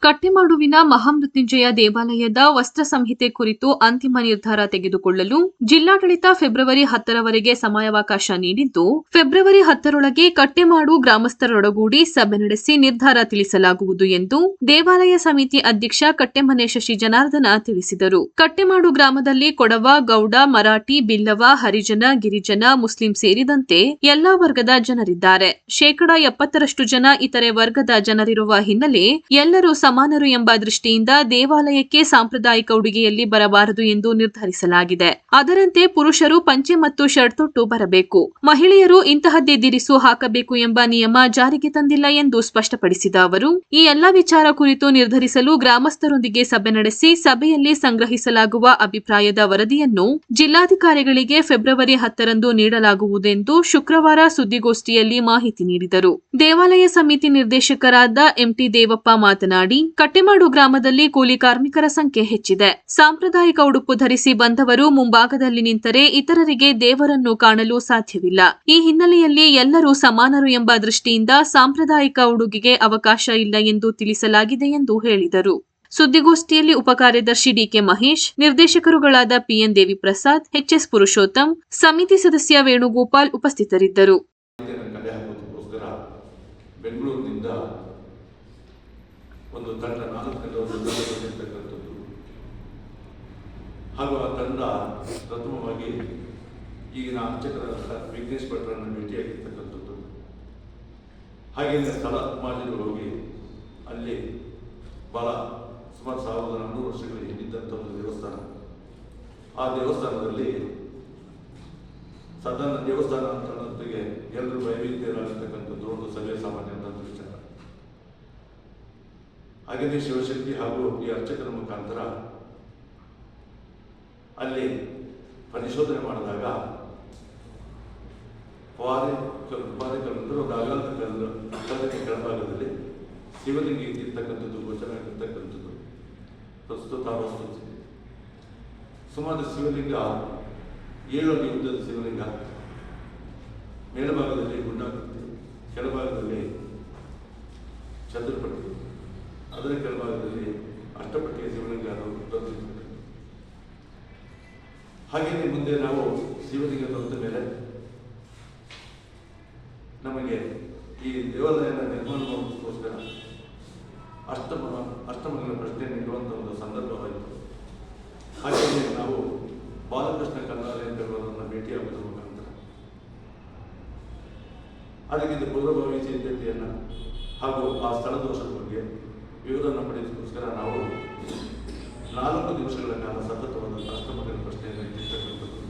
ಕಟ್ಟೆಮಾಡುವಿನ ಮಹಾಮೃತ್ಯುಂಜಯ ದೇವಾಲಯದ ವಸ್ತ್ರ ಸಂಹಿತೆ ಕುರಿತು ಅಂತಿಮ ನಿರ್ಧಾರ ತೆಗೆದುಕೊಳ್ಳಲು ಜಿಲ್ಲಾಡಳಿತ ಫೆಬ್ರವರಿ 10ರವರೆಗೆ ಸಮಯಾವಕಾಶ ನೀಡಿದ್ದು, ಫೆಬ್ರವರಿ 10ರೊಳಗೆ ಕಟ್ಟೆಮಾಡು ಗ್ರಾಮಸ್ಥರೊಡಗೂಡಿ ಸಭೆ ನಡೆಸಿ ನಿರ್ಧಾರ ತಿಳಿಸಲಾಗುವುದು ಎಂದು ದೇವಾಲಯ ಸಮಿತಿ ಅಧ್ಯಕ್ಷ ಕಟ್ಟೆಮನೆ ಶಶಿ ಜನಾರ್ದನ ತಿಳಿಸಿದರು. ಕಟ್ಟೆಮಾಡು ಗ್ರಾಮದಲ್ಲಿ ಕೊಡವ, ಗೌಡ, ಮರಾಠಿ, ಬಿಲ್ಲವ, ಹರಿಜನ, ಗಿರಿಜನ, ಮುಸ್ಲಿಂ ಸೇರಿದಂತೆ ಎಲ್ಲಾ ವರ್ಗದ ಜನರಿದ್ದಾರೆ. 70% ಜನ ಇತರೆ ವರ್ಗದ ಜನರಿರುವ ಹಿನ್ನೆಲೆ ಎಲ್ಲರೂ ಸಮಾನರು ಎಂಬ ದೃಷ್ಟಿಯಿಂದ ದೇವಾಲಯಕ್ಕೆ ಸಾಂಪ್ರದಾಯಿಕ ಉಡುಗೆಯಲ್ಲಿ ಬರಬಾರದು ಎಂದು ನಿರ್ಧರಿಸಲಾಗಿದೆ. ಅದರಂತೆ ಪುರುಷರು ಪಂಚೆ ಮತ್ತು ಶರ್ಟ್ ತೊಟ್ಟು ಬರಬೇಕು, ಮಹಿಳೆಯರು ಇಂತಹದ್ದೇ ದಿರಿಸು ಹಾಕಬೇಕು ಎಂಬ ನಿಯಮ ಜಾರಿಗೆ ತಂದಿಲ್ಲ ಎಂದು ಸ್ಪಷ್ಟಪಡಿಸಿದ ಅವರು, ಈ ಎಲ್ಲಾ ವಿಚಾರ ಕುರಿತು ನಿರ್ಧರಿಸಲು ಗ್ರಾಮಸ್ಥರೊಂದಿಗೆ ಸಭೆ ನಡೆಸಿ ಸಭೆಯಲ್ಲಿ ಸಂಗ್ರಹಿಸಲಾಗುವ ಅಭಿಪ್ರಾಯದ ವರದಿಯನ್ನು ಜಿಲ್ಲಾಧಿಕಾರಿಗಳಿಗೆ ಫೆಬ್ರವರಿ 10ರಂದು ನೀಡಲಾಗುವುದೆಂದು ಶುಕ್ರವಾರ ಸುದ್ದಿಗೋಷ್ಠಿಯಲ್ಲಿ ಮಾಹಿತಿ ನೀಡಿದರು. ದೇವಾಲಯ ಸಮಿತಿ ನಿರ್ದೇಶಕರಾದ ಎಂಟಿ ದೇವಪ್ಪ ಮಾತನಾಡಿ, ಕಟ್ಟೆಮಾಡು ಗ್ರಾಮದಲ್ಲಿ ಕೂಲಿ ಕಾರ್ಮಿಕರ ಸಂಖ್ಯೆ ಹೆಚ್ಚಿದೆ. ಸಾಂಪ್ರದಾಯಿಕ ಉಡುಪು ಧರಿಸಿ ಬಂದವರು ಮುಂಭಾಗದಲ್ಲಿ ನಿಂತರೆ ಇತರರಿಗೆ ದೇವರನ್ನು ಕಾಣಲು ಸಾಧ್ಯವಿಲ್ಲ. ಈ ಹಿನ್ನೆಲೆಯಲ್ಲಿ ಎಲ್ಲರೂ ಸಮಾನರು ಎಂಬ ದೃಷ್ಟಿಯಿಂದ ಸಾಂಪ್ರದಾಯಿಕ ಉಡುಗೆಗೆ ಅವಕಾಶ ಇಲ್ಲ ಎಂದು ತಿಳಿಸಲಾಗಿದೆ ಎಂದು ಹೇಳಿದರು. ಸುದ್ದಿಗೋಷ್ಠಿಯಲ್ಲಿ ಉಪಕಾರ್ಯದರ್ಶಿ ಡಿಕೆ ಮಹೇಶ್, ನಿರ್ದೇಶಕರುಗಳಾದ ಪಿಎನ್ ದೇವಿಪ್ರಸಾದ್, ಎಚ್ಎಸ್ ಪುರುಷೋತ್ತಮ್, ಸಮಿತಿ ಸದಸ್ಯ ವೇಣುಗೋಪಾಲ್ ಉಪಸ್ಥಿತರಿದ್ದರು. ಬೆಂಗಳೂರಿನಿಂದ ಒಂದು ತಂಡ 4 ಬಂದಿರತಕ್ಕಂಥದ್ದು ಹಾಗೂ ಆ ತಂಡ ಪ್ರಥಮವಾಗಿ ಈಗಿನ ಅರ್ಚಕರಾದ ವಿಘ್ನೇಶ್ ಭಟ್ರನ್ನು ಭೇಟಿಯಾಗಿರ್ತಕ್ಕಂಥದ್ದು. ಹಾಗೆಯೇ ಸ್ಥಳ ಮಾಜಿರು ಹೋಗಿ ಅಲ್ಲಿ ಬಹಳ ಸುಮಾರು 1400 ವರ್ಷಗಳ ಹಿಂದಿದ್ದಂಥ ಒಂದು ದೇವಸ್ಥಾನ. ಆ ದೇವಸ್ಥಾನದಲ್ಲಿ ಸಾಧಾರಣ ದೇವಸ್ಥಾನ ಅಂತಕ್ಕೆ ಎಲ್ಲರೂ ವೈವಿಧ್ಯರಾಗಿರ್ತಕ್ಕಂಥದ್ದು ಒಂದು ಸಭೆ ಸಾಮಾನ್ಯ ವಿಚಾರ. ಹಾಗೆಯೇ ಶಿವಶಕ್ತಿ ಹಾಗೂ ಈ ಅರ್ಚಕರ ಮುಖಾಂತರ ಅಲ್ಲಿ ಪರಿಶೋಧನೆ ಮಾಡಿದಾಗ ಪಾರಿಕಲ್ಲಂದ್ರೆ ಒಂದು ಅಗಾಧ ಕಲ್ಲಿನ ಕೆಳಭಾಗದಲ್ಲಿ ಶಿವಲಿಂಗ ಇರ್ತಕ್ಕಂಥದ್ದು ಗೋಚರವಾಗಿರ್ತಕ್ಕಂಥದ್ದು ಪ್ರಸ್ತುತ ವಸ್ತುಸ್ಥಿತಿ. ಸುಮಾರು ಶಿವಲಿಂಗ 7 ಅಡಿ ಉದ್ದದ ಶಿವಲಿಂಗ, ಮೇಲ್ಭಾಗದಲ್ಲಿ ಗುಂಡಾಕೃತಿ, ಕೆಳಭಾಗದಲ್ಲಿ ಚತುರ್ಪಟ್ಟಿ, ಅದರ ಕೆಳಭಾಗದಲ್ಲಿ ಅಷ್ಟಪಟ್ಟಿಯ ಶಿವಲಿಂಗ ತೋರಿಸಿರ್ತದೆ. ಹಾಗೆಯೇ ಮುಂದೆ ನಾವು ಶಿವಲಿಂಗ ತೋರಿದ ಮೇಲೆ ನಮಗೆ ಈ ದೇವಾಲಯದ ನಿರ್ಮಾಣ ಮಾಡೋದಕ್ಕೋಸ್ಕರ ಅಷ್ಟಮಗಳ ಪ್ರಶ್ನೆ ನೀಡುವಂಥ ಒಂದು ಸಂದರ್ಭವಾಯಿತು. ಹಾಗೆಯೇ ನಾವು ಬಾಲಕೃಷ್ಣ ಕನ್ನಡವನ್ನು ಭೇಟಿಯಾಗುವುದರ ಮುಖಾಂತರ ಅದಕ್ಕಿಂತ ಪೂರ್ವಭಾವಿ ಸಿದ್ಧತೆಯನ್ನು ಹಾಗೂ ಆ ಸ್ಥಳ ದೋಷದ ಬಗ್ಗೆ ವಿವರವನ್ನು ಪಡೆಯೋದಕ್ಕೋಸ್ಕರ ನಾವು 4 ದಿವಸಗಳ ಕಾಲ ಸತತವಾದ ಅಷ್ಟಮಗಳ ಪ್ರಶ್ನೆಯನ್ನು ಇಟ್ಟಿರ್ತಕ್ಕಂಥದ್ದು.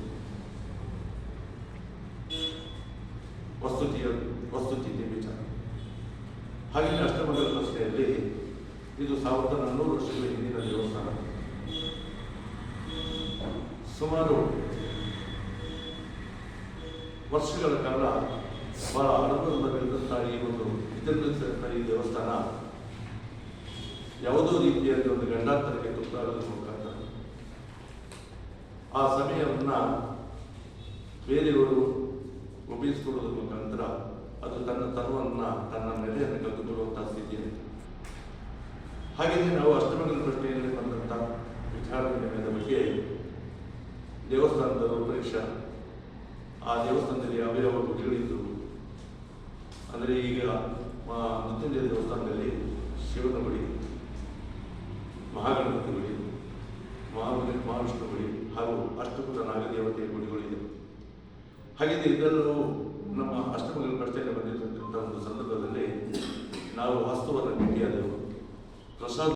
ವಸ್ತುಸ್ಥಿತಿ ವಿಚಾರ. ಹಾಗೆಯೇ ಅಷ್ಟಮಗಳ ಪ್ರಶ್ನೆಯಲ್ಲಿ ಇದು 1400 ವರ್ಷಗಳ ಹಿಂದಿನ ದೇವಸ್ಥಾನ. ಸುಮಾರು ವರ್ಷಗಳ ಕಾಲ ಬಹಳ ಆಡಂಬರದ ಬೆಳೆದಂತಹ ಈ ಒಂದು ಈ ದೇವಸ್ಥಾನ ಯಾವುದೋ ರೀತಿಯಲ್ಲಿ ಒಂದು ಗಂಡಾಂತರಕ್ಕೆ ತುತ್ತಾಗೋದ್ರ ಮುಖಾಂತರ ಆ ಸಮಯವನ್ನು ಬೇರೆಯವರು ಒಪ್ಪಿಸಿಕೊಡೋದ್ರ ಮುಖಾಂತರ ಅದು ತನ್ನ ತರುವನ್ನು ತನ್ನ ನೆಲೆಯನ್ನು ಕಳೆದುಕೊಳ್ಳುವಂತಹ ಸ್ಥಿತಿ ಇದೆ. ಹಾಗೆಯೇ ನಾವು ಅಷ್ಟಮಗಳ ಪ್ರಶ್ನೆಯಲ್ಲಿ ಬಂದಂಥ ವಿಚಾರಣೆಯ ಬಗ್ಗೆ ದೇವಸ್ಥಾನದ ರೂಪರೇಷ, ಆ ದೇವಸ್ಥಾನದಲ್ಲಿ ಯಾವ ಗುಡಿಗಳಿದ್ದು, ಅಂದರೆ ಈಗ ಮೃತ್ಯುಂಜಯ ದೇವಸ್ಥಾನದಲ್ಲಿ ಶಿವನ ಗುಡಿ, ಮಹಾಗಣಪತಿ ಗುಡಿ, ಮಹಾವಿಷ್ಣು ಗುಡಿ ಹಾಗೂ ಅಷ್ಟಕುಲ ನಾಗದೇವತೆಯ ಗುಡಿಗಳಿದೆ. ಹಾಗೆಯೇ ಇದೆಲ್ಲವೂ ನಮ್ಮ ಅಷ್ಟಮಗಳ ಪ್ರಶ್ನೆಯಲ್ಲಿ ಬಂದಿರತಕ್ಕಂಥ ಒಂದು ಸಂದರ್ಭದಲ್ಲಿ ನಾವು ವಾಸ್ತವವನ್ನು ಭೇಟಿಯಾದೆವು. ಪ್ರಸಾದ್